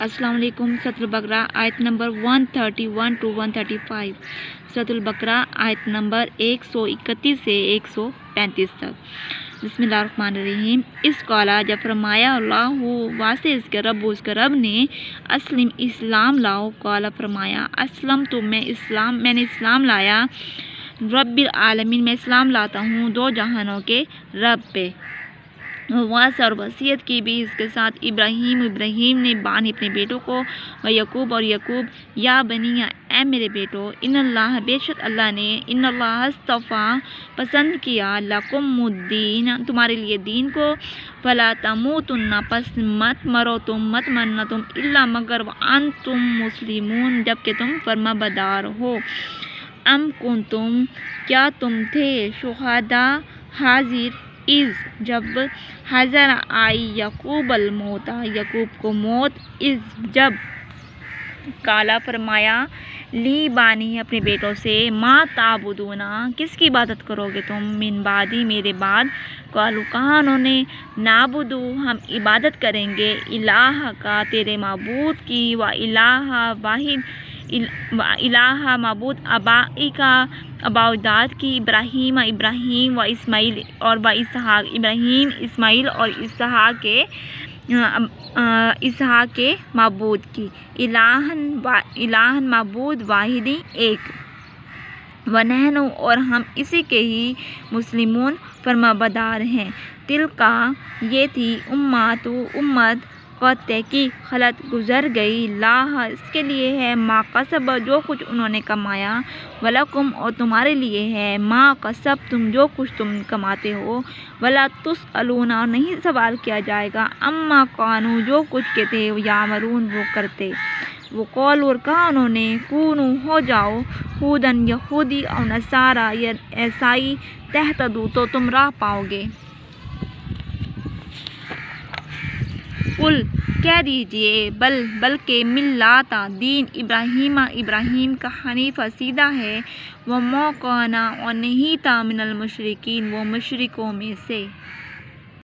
السلام علیکم۔ سورۃ البقرہ آیت نمبر 131 to 135۔ سورۃ البقرہ آیت نمبر 131 سے 135 تک۔ بسم اللہ الرحمن الرحیم۔ اس قالا جب فرمایا اللہ واسطے اس کے رب نے اسلم اسلام لاؤ، قالا فرمایا اسلم تو میں نے اسلام لایا، رب العالمین میں اسلام لاتا ہوں دو جہانوں کے رب پہ۔ واسطہ اور وصیت کی بھی اس کے ساتھ ابراہیم نے بانی اپنے بیٹوں کو، و یعقوب اور یعقوب، یا بنی اے میرے بیٹو، ان اللہ بے شک اللہ نے، ان اللہ اصطفیٰ پسند کیا، لکم الدین تمہارے لیے دین کو، فلا تموتن پس مت مرو تم، مت مرنا تم، الا مگر وانتم مسلمون جبکہ تم فرما بردار ہو۔ ام کنتم کیا تم تھے، شہداء حاضر از جب، حضر آئی یعقوب الموت یعقوب کو موت، از جب، کالا فرمایا لی بانی اپنے بیٹوں سے، ما تعبدون کس کی عبادت کرو گے تم، من بعدی میرے بعد، قالوا کہا انہوں نے، نعبدو ہم عبادت کریں گے، الہ کا تیرے معبود کی، و الہ واحد الہ معبود آبائی کا اباؤداد کی، ابراہیم و اسماعیل اور با اسحاق، ابراہیم اسماعیل اور اسحاق کے معبود کی، الہن معبود واحد ایک، ونحن اور ہم اسی کے ہی مسلمون فرما بردار ہیں، تلکا یہ تھی امت قد تحقیق خلط گزر گئی، لاہ اس کے لیے ہے، ما کسب جو کچھ انہوں نے کمایا، ولکم اور تمہارے لیے ہے، ما کسبتم جو کچھ تم کماتے ہو، ولا تسألون اور نہیں سوال کیا جائے گا، اما کانوا جو کچھ کے تھے، یعملون وہ کرتے، وہ قول اور کہا انہوں نے، کونو ہو جاؤ، ہودن یہودی اور نصارا یا عیسائی، تہتدوا تو تم راہ پاؤ گے۔ قل کہہ دیجئے، بلکہ ملت دین ابراہیم کا حنیف سیدھا ہے، وما کان اور نہیں تھا من المشرکین وہ مشرکوں میں سے۔